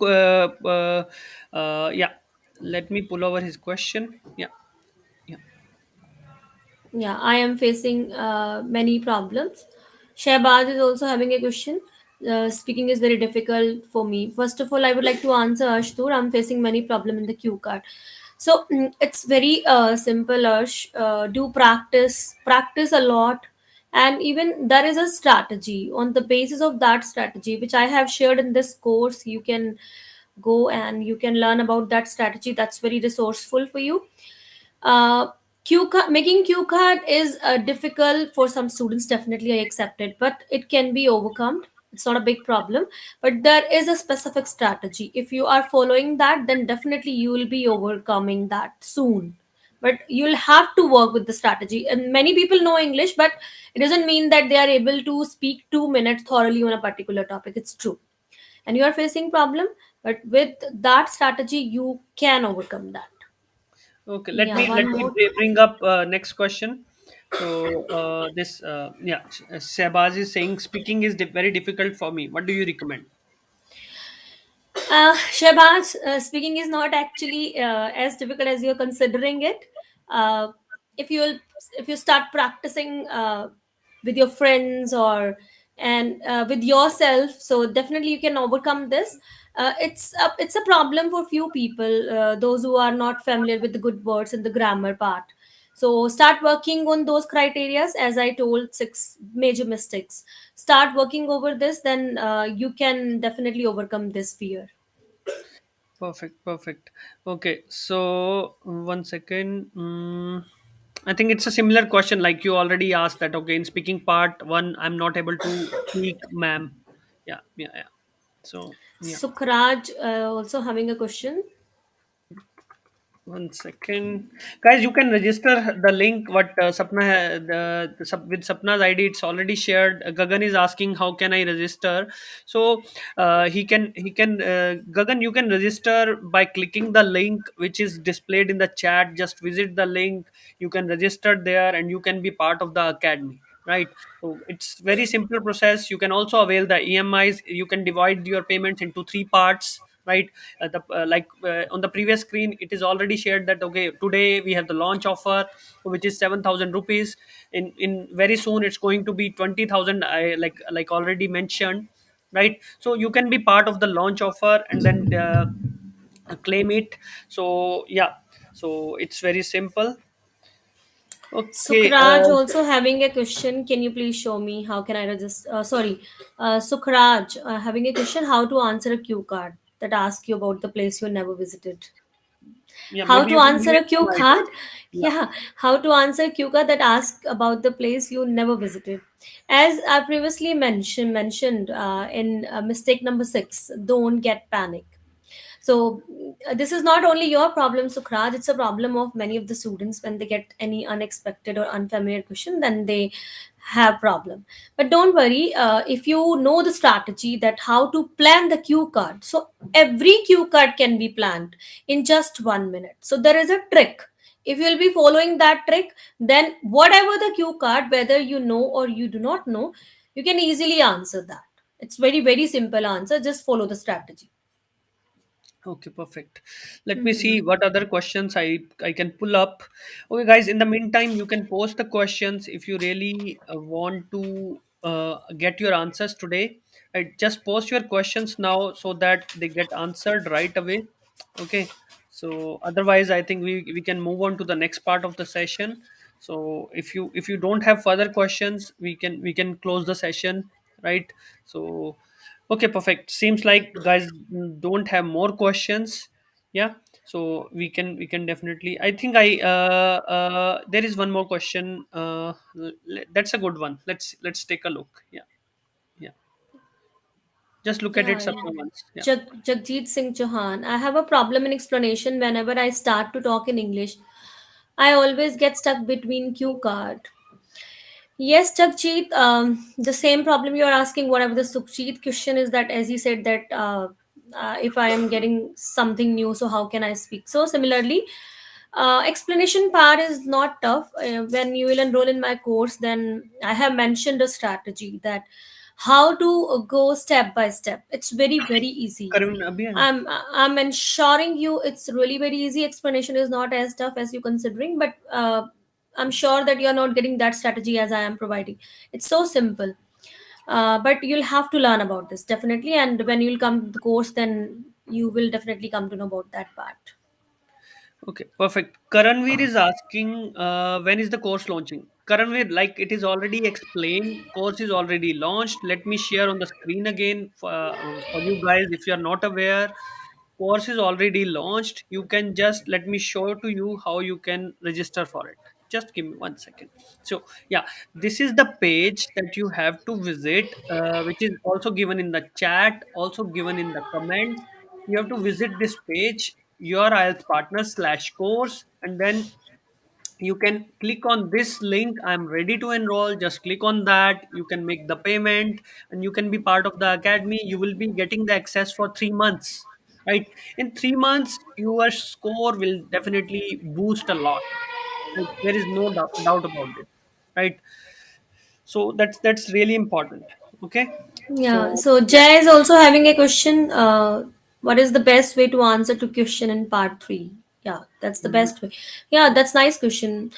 yeah. Let me pull over his question. Yeah, yeah. yeah, I am facing many problems. Shehbaz is also having a question. Speaking is very difficult for me. First of all, I would like to answer Arsh Toor. I'm facing many problem in the cue card. So it's very simple, Arsh. Do practice a lot, and even there is a strategy. On the basis of that strategy, which I have shared in this course, you can go and you can learn about that strategy. That's very resourceful for you. uh, Making cue card is difficult for some students, definitely I accept it, but it can be overcome. It's not a big problem, but there is a specific strategy. If you are following that, then definitely you will be overcoming that soon. But you'll have to work with the strategy. And many people know English, but it doesn't mean that they are able to speak 2 minutes thoroughly on a particular topic. It's true. And you are facing problem, but with that strategy, you can overcome that. Okay, let Yeah, me let one me more. bring up next question. So this yeah, Shahbaz is saying speaking is very difficult for me. What do you recommend? Shehbaz, speaking is not actually as difficult as you're considering it. Uh, if you if you start practicing with your friends or and with yourself, so definitely you can overcome this. It's a problem for few people, those who are not familiar with the good words and the grammar part. So start working on those criterias, as I told, 6 major mistakes. Start working over this, then you can definitely overcome this fear. Perfect, perfect. Okay, so one second. I think it's a similar question like you already asked that. Okay, in speaking part one, I'm not able to speak, ma'am. Yeah, yeah, yeah. So yeah. Sukhraj also having a question. One second, guys. You can register the link. What with Sapna's ID, it's already shared. Gagan is asking how can I register. So he can Gagan, you can register by clicking the link which is displayed in the chat. Just visit the link. You can register there, and you can be part of the academy. Right. So it's very simple process. You can also avail the EMIs. You can divide your payments into three parts. Right, on the previous screen it is already shared that okay, today we have the launch offer which is 7,000 rupees. In very soon it's going to be 20,000, I like already mentioned. Right, so you can be part of the launch offer and then claim it. So yeah, so it's very simple. Okay, Sukhraj also having a question. Can you please show me how can I register? Sorry, Sukhraj having a question. How to answer a cue card that asks you about the place you never visited? yeah, How maybe to you can answer give a it cue some idea. card? Yeah. Yeah, how to answer a cue card that asks about the place you never visited? As I previously mentioned in mistake number 6, don't get panic. So this is not only your problem, Sukhraj. It's a problem of many of the students. When they get any unexpected or unfamiliar question, then they have problem. But don't worry, if you know the strategy that how to plan the cue card, so every cue card can be planned in just 1 minute. So there is a trick. If you'll be following that trick, then whatever the cue card, whether you know or you do not know, you can easily answer that. It's very very simple answer. Just follow the strategy. Okay, perfect. Let me Mhm. see what other questions I can pull up. Okay, guys. In the meantime, you can post the questions if you really want to get your answers today. Right, just post your questions now so that they get answered right away. Okay. So otherwise, I think we can move on to the next part of the session. So if you don't have further questions, we can close the session. Right. So okay, perfect. Seems like guys don't have more questions. Yeah. So we can definitely. I think there is one more question. That's a good one. Let's take a look. Yeah. Yeah. Just look at it, Yeah, Sapna once. Yeah. Jagjit Singh Chauhan. I have a problem in explanation whenever I start to talk in English. I always get stuck between cue card. Yes, Jagjit, the same problem you are asking, whatever the Sukhjit question is that, as you said, that if I am getting something new, so how can I speak? So, similarly, explanation part is not tough. When you will enroll in my course, then I have mentioned a strategy that how to go step by step. It's very, very easy. Karan abhi aaya? I'm ensuring you it's really very easy. Explanation is not as tough as you considering, but I'm sure that you're not getting that strategy as I am providing. It's so simple. But you'll have to learn about this definitely, and when you'll come to the course, then you will definitely come to know about that part. Okay, perfect. Karanveer is asking when is the course launching? Karanveer, like it is already explained, course is already launched. Let me share on the screen again for you guys if you are not aware. Course is already launched. You can just let me show to you how you can register for it. Just give me 1 second. So yeah, this is the page that you have to visit, which is also given in the chat, also given in the comments. You have to visit this page, your IELTS partner slash course, and then you can click on this link, I'm ready to enroll. Just click on that, you can make the payment, and you can be part of the academy. You will be getting the access for 3 months, right? In 3 months your score will definitely boost a lot, right? There is no doubt about this, right? So that's really important. Okay, Yeah, so so yeah. Jay is also having a question. What is the best way to answer to question in part three? Yeah, that's the Mhm. best way. Yeah, that's nice question.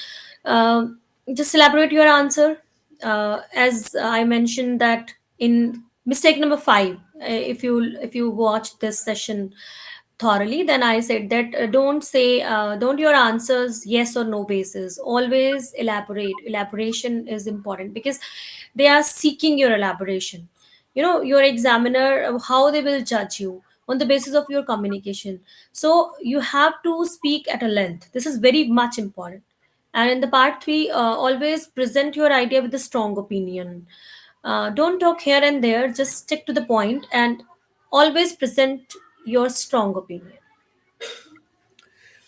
Just elaborate your answer. As I mentioned that in mistake number five, if you watch this session thoroughly, then I said that don't say don't your answers yes or no basis. Always elaborate. Elaboration is important because they are seeking your elaboration. Your examiner, how they will judge you on the basis of your communication. So you have to speak at a length. This is very much important. And in the part three, always present your idea with a strong opinion. Don't talk here and there, just stick to the point and always present your strong opinion.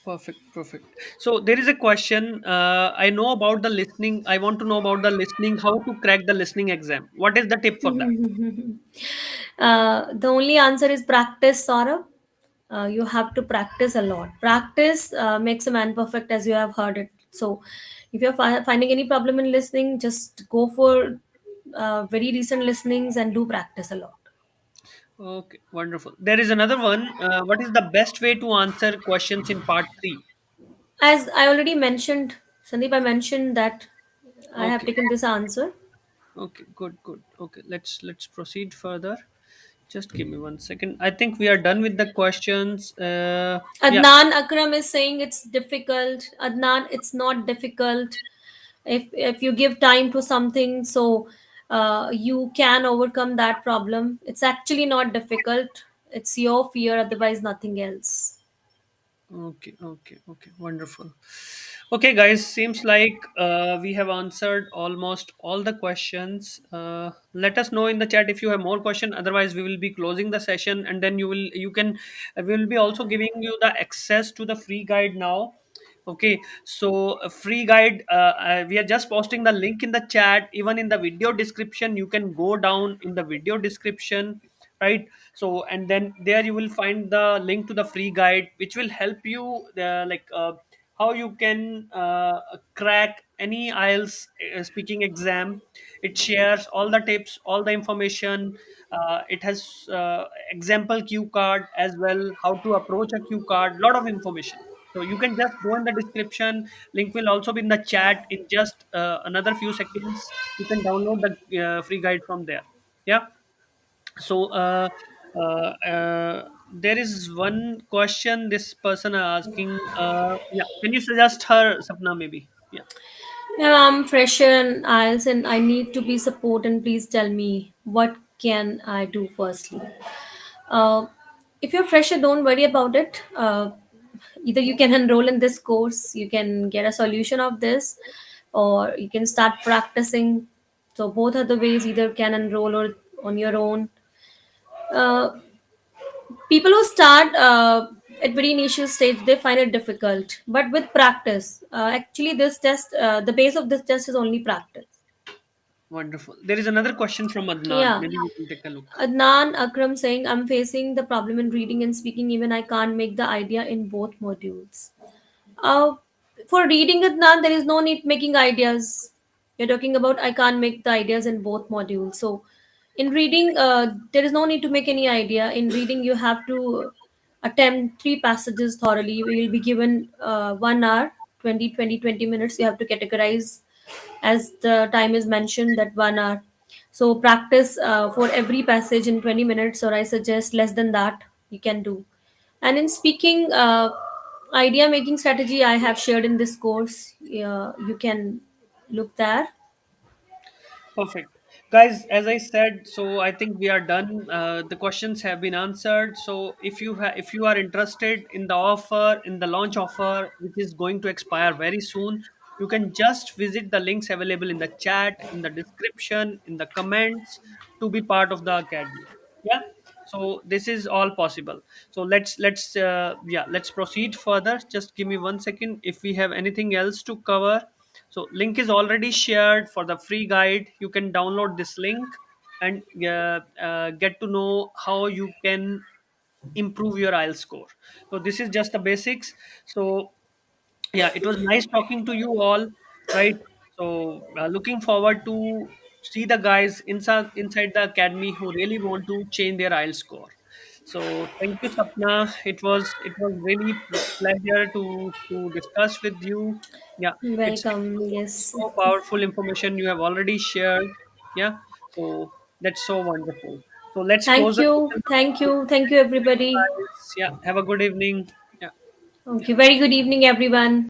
Perfect, perfect. So there is a question. I know about the listening. I want to know about the listening. How to crack the listening exam? What is the tip for that? The only answer is practice, Saurabh. You have to practice a lot. Practice makes a man perfect, as you have heard it. So, if you're finding any problem in listening, just go for very recent listenings and do practice a lot. Okay, wonderful. There is another one. What is the best way to answer questions in part three? As I already mentioned, Sandeep, I mentioned that I have Okay, taken this answer. okay, good, good. Okay, let's proceed further. Just give me 1 second. I think we are done with the questions. Yeah. Adnan Akram is saying it's difficult. Adnan, it's not difficult. If you give time to something, so you can overcome that problem. It's actually not difficult. It's your fear, otherwise nothing else. Okay, okay, okay. Wonderful. Okay, guys, seems like we have answered almost all the questions. Let us know in the chat if you have more question. Otherwise, we will be closing the session, and then you can we will be also giving you the access to the free guide now. Okay, so a free guide. We are just posting the link in the chat. Even in the video description, you can go down in the video description, right? So and then there you will find the link to the free guide, which will help you how you can crack any IELTS speaking exam. It shares all the tips, all the information. It has example cue card as well, how to approach a cue card, lot of information. So you can just go in the description. Link will also be in the chat in just another few seconds. You can download the free guide from there. Yeah. So there is one question this person are asking. Yeah, can you suggest her, Sapna? Maybe. Yeah. Yeah, I'm fresher in IELTS and I need to be support and please tell me what can I do firstly. Uh, if you're fresher, don't worry about it. Either you can enroll in this course, you can get a solution of this, or you can start practicing. So both are the ways, either can enroll or on your own. Uh, People who start at very initial stage, they find it difficult, but with practice, actually this test, the base of this test is only practice. Wonderful. There is another question from Adnan. Yeah. Maybe you can take a look. Adnan Akram saying, I'm facing the problem in reading and speaking, even I can't make the idea in both modules. Uh, for reading Adnan, there is no need making ideas. You're talking about I can't make the ideas in both modules. So in reading, there is no need to make any idea. In reading, you have to attempt three passages thoroughly. You will be given 1 hour, 20 minutes. You have to categorize as the time is mentioned that 1 hour. So practice for every passage in 20 minutes, or I suggest less than that you can do. And in speaking, idea making strategy I have shared in this course. You can look there. Perfect. Guys, as I said, so I think we are done. The questions have been answered. So if you are interested in the offer, in the launch offer, which is going to expire very soon, you can just visit the links available in the chat, in the description, in the comments, to be part of the academy. Yeah, so this is all possible. So let's proceed further. Just give me 1 second if we have anything else to cover. So link is already shared for the free guide. You can download this link and get to know how you can improve your IELTS score. So this is just the basics. So yeah, it was nice talking to you all, right? So looking forward to see the guys inside the academy who really want to change their IELTS score. So thank you, Sapna. It was really pleasure to discuss with you. Yeah, Welcome. Yes. so powerful information you have already shared. Yeah, so that's so wonderful. So let's close Thank the you. session Thank now. you. Thank you, Thank you, everybody. guys. Yeah, have a good evening. Yeah, yeah. Okay. Very good evening, everyone.